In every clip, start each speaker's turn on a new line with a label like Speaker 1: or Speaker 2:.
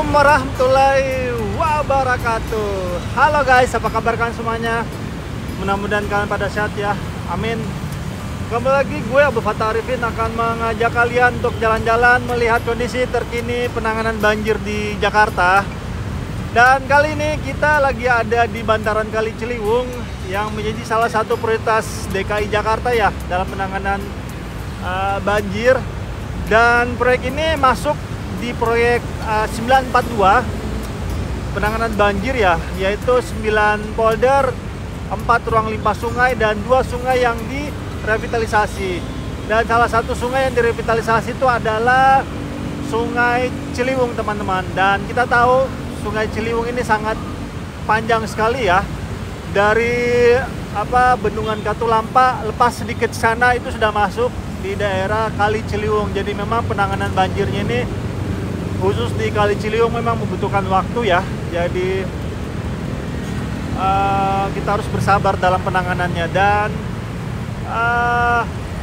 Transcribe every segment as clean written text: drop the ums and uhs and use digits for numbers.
Speaker 1: warahmatullahi wabarakatuh. Halo guys, apa kabar kalian semuanya? Mudah-mudahan kalian pada sehat ya, amin. Kembali lagi gue Abdul Fattah Arifin akan mengajak kalian untuk jalan-jalan melihat kondisi terkini penanganan banjir di Jakarta. Dan kali ini kita lagi ada di bantaran Kali Ciliwung yang menjadi salah satu prioritas DKI Jakarta ya dalam penanganan banjir. Dan proyek ini masuk di proyek 942 penanganan banjir ya, yaitu 9 polder, 4 ruang limpah sungai dan 2 sungai yang direvitalisasi. Dan salah satu sungai yang direvitalisasi itu adalah Sungai Ciliwung, teman-teman. Dan kita tahu Sungai Ciliwung ini sangat panjang sekali ya. Dari Bendungan Katulampa lepas sedikit sana itu sudah masuk di daerah Kali Ciliwung. Jadi memang penanganan banjirnya ini khusus di Kali Ciliwung memang membutuhkan waktu ya. Jadi kita harus bersabar dalam penanganannya. Dan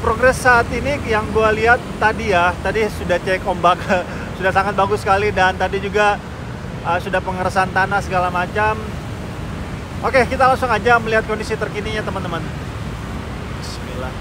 Speaker 1: progres saat ini yang gue lihat tadi sudah cek ombak sudah sangat bagus sekali. Dan tadi juga sudah pengerasan tanah segala macam. Oke, kita langsung aja melihat kondisi terkininya, teman-teman. Bismillah.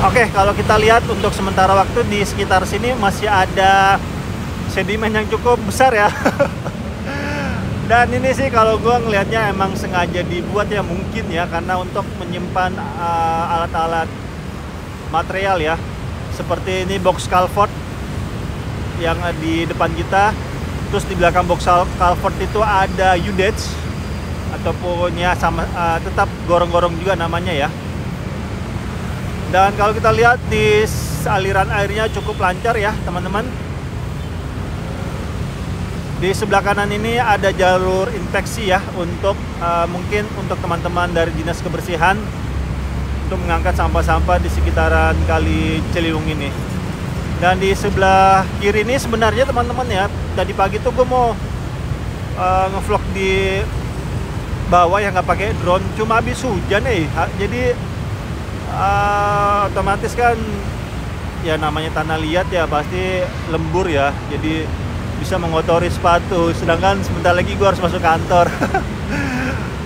Speaker 1: Oke, kalau kita lihat untuk sementara waktu di sekitar sini masih ada sedimen yang cukup besar ya. Dan ini sih kalau gue ngelihatnya emang sengaja dibuat ya, mungkin ya, karena untuk menyimpan alat-alat material ya. Seperti ini box culvert yang di depan kita. Terus di belakang box culvert itu ada U-Ditch ataupun ya sama tetap gorong-gorong juga namanya ya. Dan kalau kita lihat di aliran airnya cukup lancar ya, teman-teman. Di sebelah kanan ini ada jalur inspeksi ya, untuk mungkin untuk teman-teman dari Dinas Kebersihan untuk mengangkat sampah-sampah di sekitaran Kali Ciliwung ini. Dan di sebelah kiri ini sebenarnya teman-teman ya, tadi pagi tuh gue mau ngevlog di bawah yang nggak pakai drone, cuma habis hujan jadi otomatis kan ya namanya tanah liat ya pasti lembur ya, jadi bisa mengotori sepatu. Sedangkan sebentar lagi gue harus masuk kantor.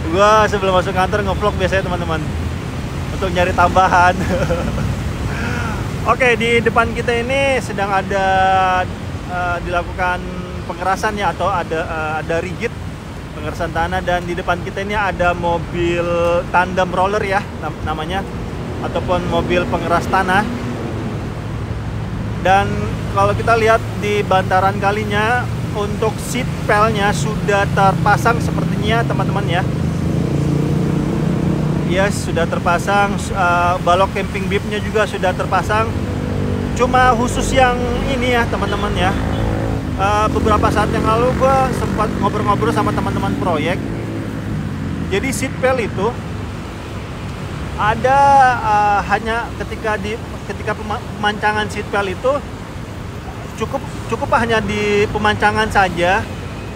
Speaker 1: Gue sebelum masuk kantor ngevlog biasanya, teman-teman, untuk nyari tambahan. Oke, di depan kita ini sedang ada dilakukan pengerasan ya, atau ada rigid pengerasan tanah. Dan di depan kita ini ada mobil tandem roller ya namanya, ataupun mobil pengeras tanah. Dan kalau kita lihat di bantaran kalinya, untuk seat pelnya sudah terpasang sepertinya, teman-teman ya. Yes, sudah terpasang. Balok camping bibnya juga sudah terpasang. Cuma khusus yang ini ya, teman-teman ya. Beberapa saat yang lalu gue sempat ngobrol-ngobrol sama teman-teman proyek. Jadi seat pel itu ada hanya ketika pemancangan seat pel itu cukup hanya di pemancangan saja,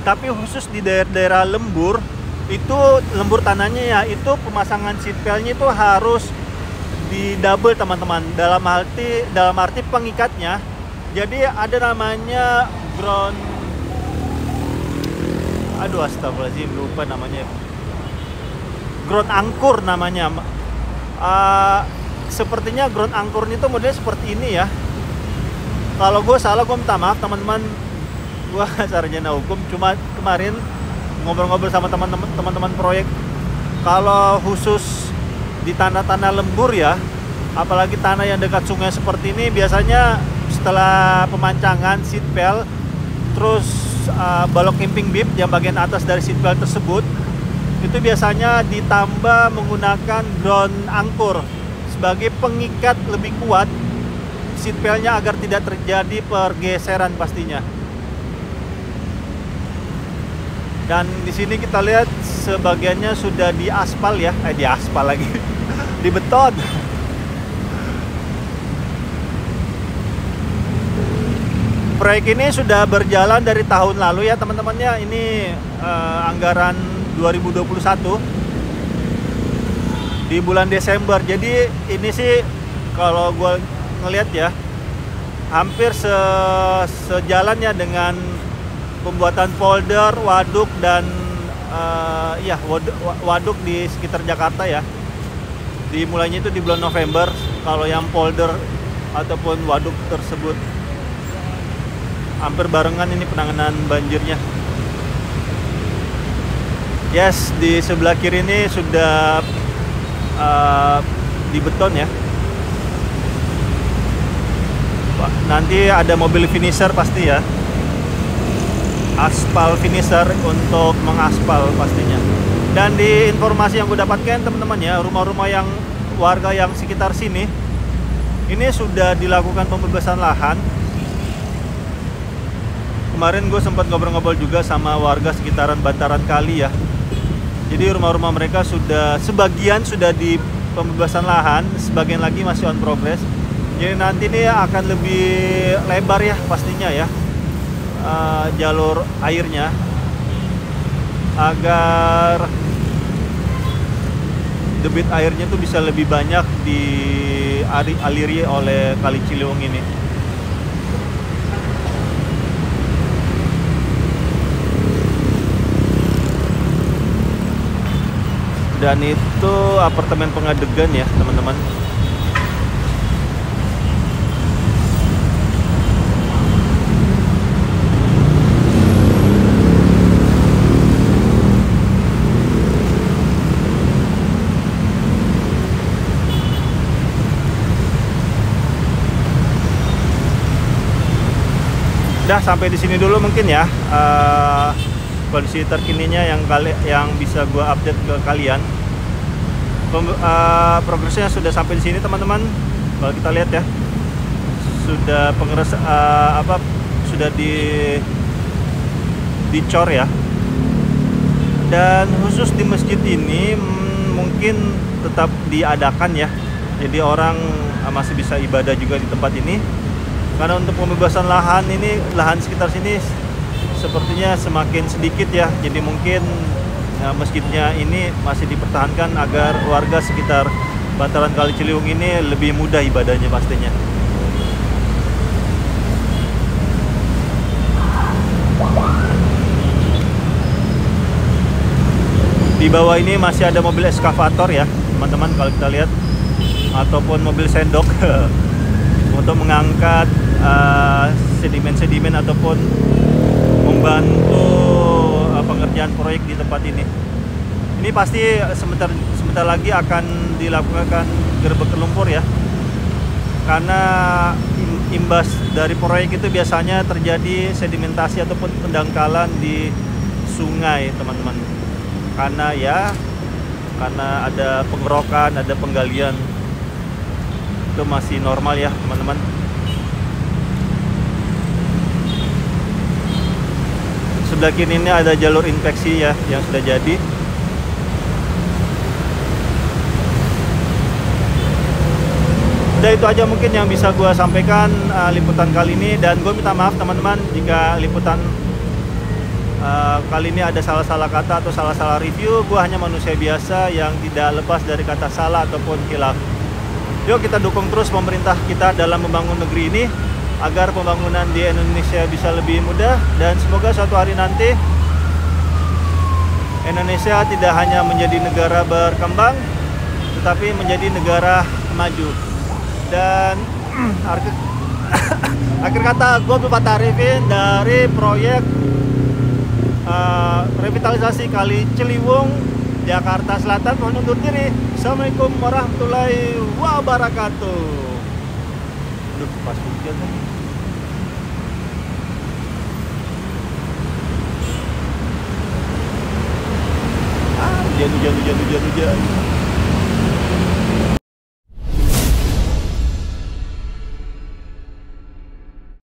Speaker 1: tapi khusus di daerah lembur itu, lembur tanahnya ya, itu pemasangan seat pelnya itu harus di double, teman-teman, dalam arti pengikatnya. Jadi ada namanya ground, astagfirullahaladzim, lupa namanya, ground angkur namanya. Sepertinya ground angkur itu modelnya seperti ini ya. Kalau gue salah, gue minta maaf, teman-teman. Gue sarjana hukum, cuma kemarin ngobrol-ngobrol sama teman-teman proyek. Kalau khusus di tanah-tanah lembur ya, apalagi tanah yang dekat sungai seperti ini, biasanya setelah pemancangan seat pel, terus balok camping bib yang bagian atas dari seat pel tersebut, itu biasanya ditambah menggunakan ground angkur sebagai pengikat lebih kuat seat pelnya agar tidak terjadi pergeseran pastinya. Dan di sini kita lihat sebagiannya sudah diaspal ya, diaspal lagi, di beton. proyek ini sudah berjalan dari tahun lalu ya teman-temannya. Ini anggaran 2021 di bulan Desember. Jadi ini sih kalau gue ngelihat ya, hampir sejalannya dengan pembuatan polder, waduk dan waduk di sekitar Jakarta ya. Dimulainya itu di bulan November. Kalau yang polder ataupun waduk tersebut hampir barengan ini penanganan banjirnya. Yes, di sebelah kiri ini sudah dibeton ya. Nanti ada mobil finisher pasti ya, aspal finisher untuk mengaspal pastinya. Dan di informasi yang gue dapatkan teman-teman ya, rumah-rumah yang warga yang sekitar sini ini sudah dilakukan pembebasan lahan. Kemarin gue sempat ngobrol-ngobrol juga sama warga sekitaran bantaran kali ya. Jadi rumah-rumah mereka sudah sebagian sudah di pembebasan lahan, sebagian lagi masih on progress. Jadi nanti ini akan lebih lebar ya pastinya ya, jalur airnya, agar debit airnya tuh bisa lebih banyak dialiri oleh Kali Ciliwung ini. Dan itu apartemen Pengadegan ya teman-teman. Udah sampai di sini dulu mungkin ya, kondisi terkininya yang bisa gua update ke kalian. Progresnya sudah sampai di sini teman-teman. Kalau kita lihat ya, sudah sudah dicor ya. Dan khusus di masjid ini mungkin tetap diadakan ya. Jadi orang masih bisa ibadah juga di tempat ini. Karena untuk pembebasan lahan ini, lahan sekitar sini sepertinya semakin sedikit ya. Jadi mungkin masjidnya ini masih dipertahankan agar warga sekitar bantaran Kali Ciliwung ini lebih mudah ibadahnya pastinya. Di bawah ini masih ada mobil eskavator ya teman-teman, kalau kita lihat, ataupun mobil sendok untuk mengangkat sedimen-sedimen ataupun membantu pengerjaan proyek di tempat ini. Ini pasti sebentar lagi akan dilakukan gerbek lumpur ya, karena imbas dari proyek itu biasanya terjadi sedimentasi ataupun pendangkalan di sungai teman-teman. Karena ada pengerokan, ada penggalian, itu masih normal ya teman-teman. Sebelah kiri ini ada jalur infeksi ya yang sudah jadi. Udah itu aja mungkin yang bisa gue sampaikan liputan kali ini, dan gue minta maaf teman-teman jika liputan kali ini ada salah-salah kata atau salah-salah review. Gue hanya manusia biasa yang tidak lepas dari kata salah ataupun khilaf. Yuk kita dukung terus pemerintah kita dalam membangun negeri ini, agar pembangunan di Indonesia bisa lebih mudah, dan semoga suatu hari nanti Indonesia tidak hanya menjadi negara berkembang, tetapi menjadi negara maju. Dan akhir kata, gue Bapak Arifin dari proyek revitalisasi Kali Ciliwung, Jakarta Selatan, mohon undur diri. Assalamualaikum warahmatullahi wabarakatuh. Aduh, pas hujan nih. Hujan.